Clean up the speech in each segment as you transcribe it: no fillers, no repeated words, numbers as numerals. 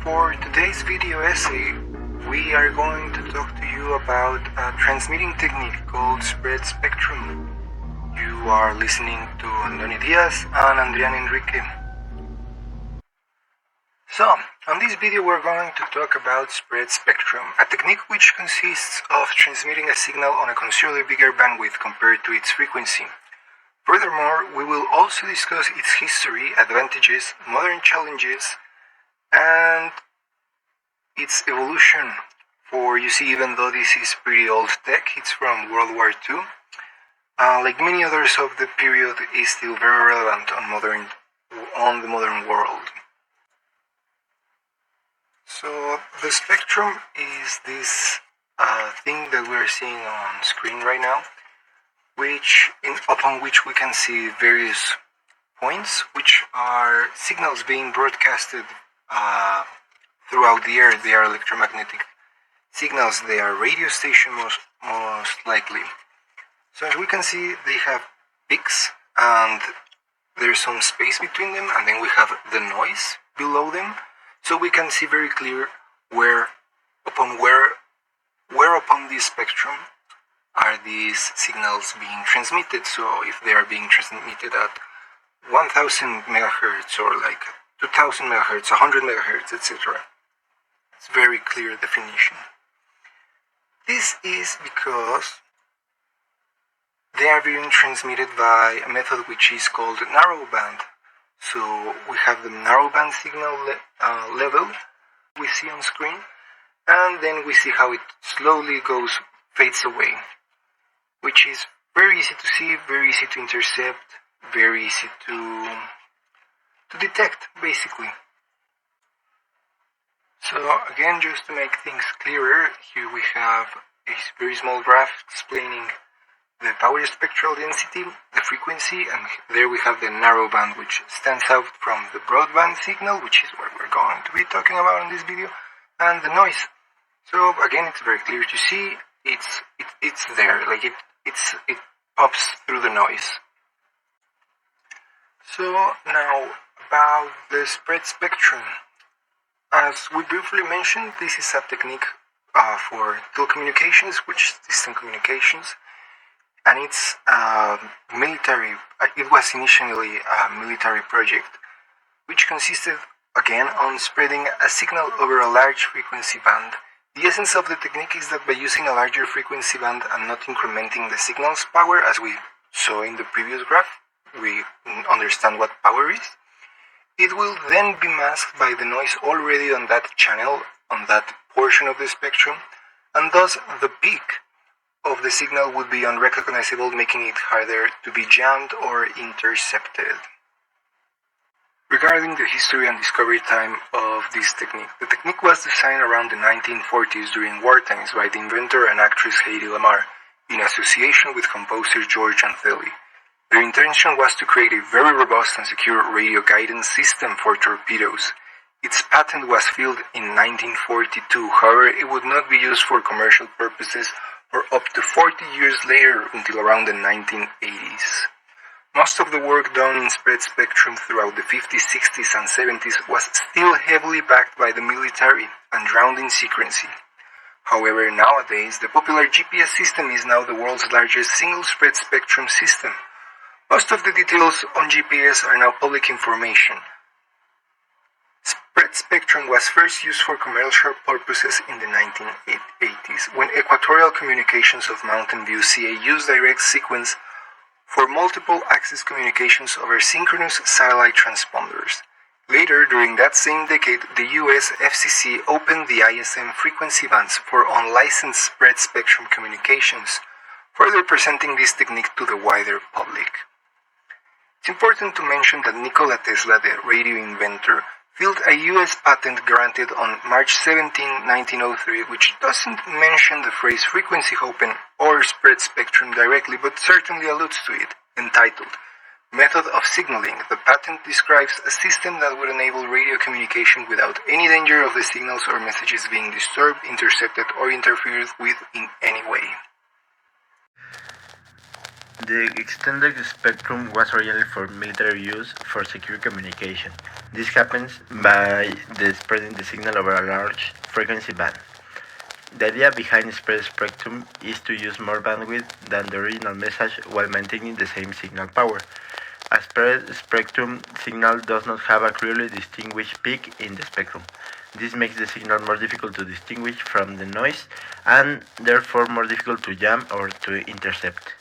For today's video essay, we are going to talk to you about a transmitting technique called spread spectrum. You are listening to Andoni Diaz and Adrian Enrique. So, on this video we're going to talk about spread spectrum, a technique which consists of transmitting a signal on a considerably bigger bandwidth compared to its frequency. Furthermore, we will also discuss its history, advantages, modern challenges, and its evolution. For you see, even though this is pretty old tech, it's from World War II, like many others of the period, is still very relevant on the modern world. So the spectrum is this thing that we're seeing on screen right now, upon which we can see various points, which are signals being broadcasted throughout the air. They are electromagnetic signals. They are radio station most likely. So as we can see, they have peaks, and there's some space between them, and then we have the noise below them. So we can see very clear where upon this spectrum are these signals being transmitted. So if they are being transmitted at 1000 megahertz or like 2000 megahertz, 100 megahertz, etc. It's very clear definition. This is because they are being transmitted by a method which is called narrowband. So we have the narrowband signal level we see on screen, and then we see how it slowly fades away, which is very easy to see, very easy to intercept, very easy to detect, basically. So again, just to make things clearer, here we have a very small graph explaining the power spectral density, the frequency, and there we have the narrowband, which stands out from the broadband signal, which is what we're going to be talking about in this video, and the noise. So again, it's very clear to see. It's there, like it pops through the noise. So now about the spread spectrum. As we briefly mentioned, this is a technique for telecommunications, which is distant communications. And it's military. It was initially a military project, which consisted again on spreading a signal over a large frequency band. The essence of the technique is that by using a larger frequency band and not incrementing the signal's power, as we saw in the previous graph, we understand what power is. It will then be masked by the noise already on that channel, on that portion of the spectrum, and thus the peak of the signal would be unrecognizable, making it harder to be jammed or intercepted. Regarding the history and discovery time of this technique, the technique was designed around the 1940s during war times by the inventor and actress Hedy Lamarr in association with composer George Antheil. Their intention was to create a very robust and secure radio guidance system for torpedoes. Its patent was filed in 1942, however it would not be used for commercial purposes for up to 40 years later until around the 1980s. Most of the work done in spread spectrum throughout the 50s, 60s and 70s was still heavily backed by the military and drowned in secrecy. However, nowadays, the popular GPS system is now the world's largest single spread spectrum system. Most of the details on GPS are now public information. Spread spectrum was first used for commercial purposes in the 1980s, when Equatorial Communications of Mountain View CA used direct sequence for multiple access communications over synchronous satellite transponders. Later, during that same decade, the US FCC opened the ISM frequency bands for unlicensed spread spectrum communications, further presenting this technique to the wider public. It's important to mention that Nikola Tesla, the radio inventor, filed a US patent granted on March 17, 1903, which doesn't mention the phrase frequency hopping or spread spectrum directly, but certainly alludes to it, entitled Method of Signaling. The patent describes a system that would enable radio communication without any danger of the signals or messages being disturbed, intercepted, or interfered with in any way. The extended spectrum was originally for military use for secure communication. This happens by spreading the signal over a large frequency band. The idea behind spread spectrum is to use more bandwidth than the original message while maintaining the same signal power. A spread spectrum signal does not have a clearly distinguished peak in the spectrum. This makes the signal more difficult to distinguish from the noise and therefore more difficult to jam or to intercept.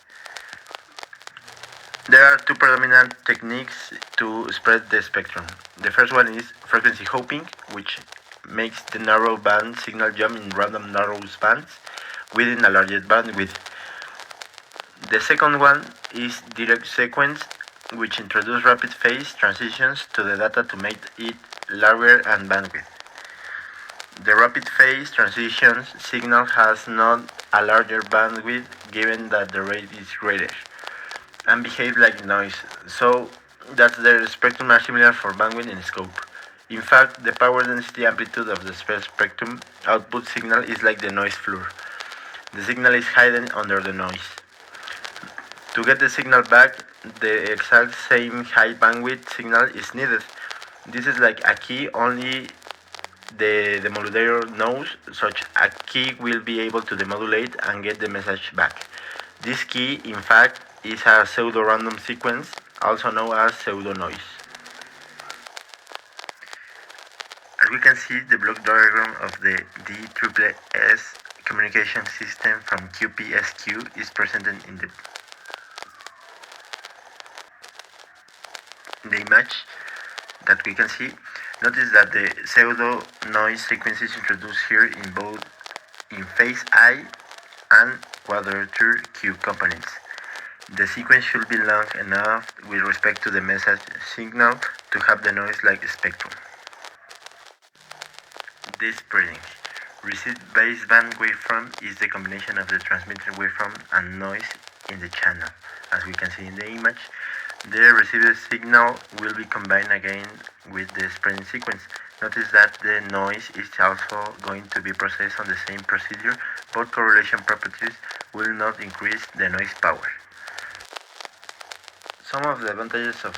There are two predominant techniques to spread the spectrum. The first one is frequency hopping, which makes the narrow band signal jump in random narrow bands within a larger bandwidth. The second one is direct sequence, which introduces rapid phase transitions to the data to make it larger and bandwidth. The rapid phase transitions signal has not a larger bandwidth given that the rate is greater and behave like noise, so that the spectrum are similar for bandwidth and scope. In fact, the power density amplitude of the spectrum output signal is like the noise floor. The signal is hidden under the noise. To get the signal back, the exact same high bandwidth signal is needed. This is like a key only the demodulator knows, such a key will be able to demodulate and get the message back. This key, in fact, is a pseudo-random sequence, also known as pseudo-noise. As we can see, the block diagram of the DSSS communication system from QPSQ is presented in the image that we can see. Notice that the pseudo-noise sequence is introduced here in both in phase I and quadrature Q components. The sequence should be long enough with respect to the message signal to have the noise-like spectrum. This spreading. Received baseband waveform is the combination of the transmitted waveform and noise in the channel. As we can see in the image, the received signal will be combined again with the spreading sequence. Notice that the noise is also going to be processed on the same procedure, but correlation properties will not increase the noise power. Some of the advantages of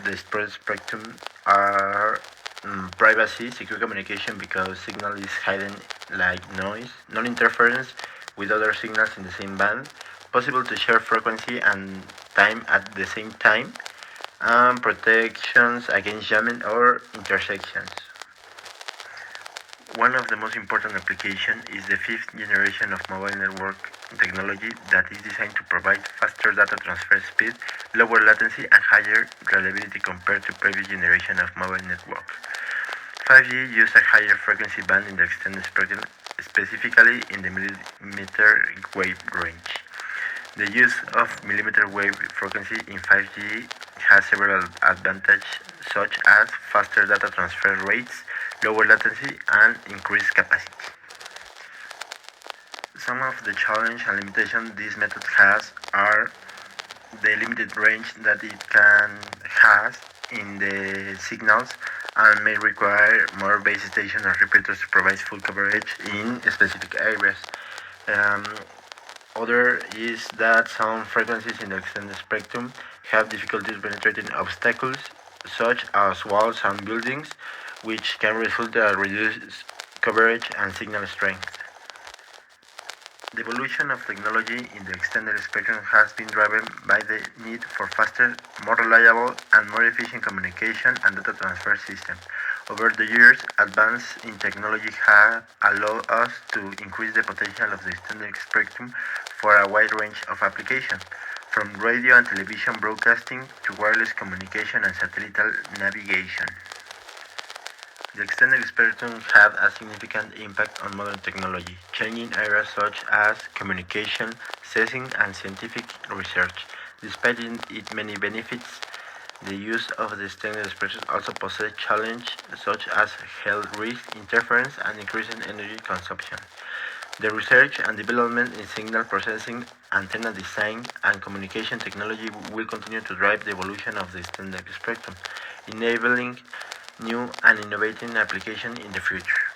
the spread spectrum are privacy, secure communication because signal is hidden like noise, non-interference with other signals in the same band, possible to share frequency and time at the same time, and protections against jamming or intersections. One of the most important applications is the fifth generation of mobile network technology that is designed to provide faster data transfer speed, lower latency, and higher reliability compared to previous generation of mobile network. 5G uses a higher frequency band in the extended spectrum, specifically in the millimeter wave range. The use of millimeter wave frequency in 5G has several advantages such as faster data transfer rates, lower latency, and increased capacity. Some of the challenge and limitations this method has are the limited range that it can have in the signals and may require more base stations or repeaters to provide full coverage in specific areas. Other is that some frequencies in the extended spectrum have difficulties penetrating obstacles such as walls and buildings, which can result in reduced coverage and signal strength. The evolution of technology in the extended spectrum has been driven by the need for faster, more reliable, and more efficient communication and data transfer systems. Over the years, advances in technology have allowed us to increase the potential of the extended spectrum for a wide range of applications, from radio and television broadcasting to wireless communication and satellite navigation. The extended spectrum had a significant impact on modern technology, changing areas such as communication, sensing, and scientific research. Despite its many benefits, the use of the extended spectrum also poses challenges such as health risk, interference, and increasing energy consumption. The research and development in signal processing, antenna design, and communication technology will continue to drive the evolution of the extended spectrum, enabling new and innovative applications in the future.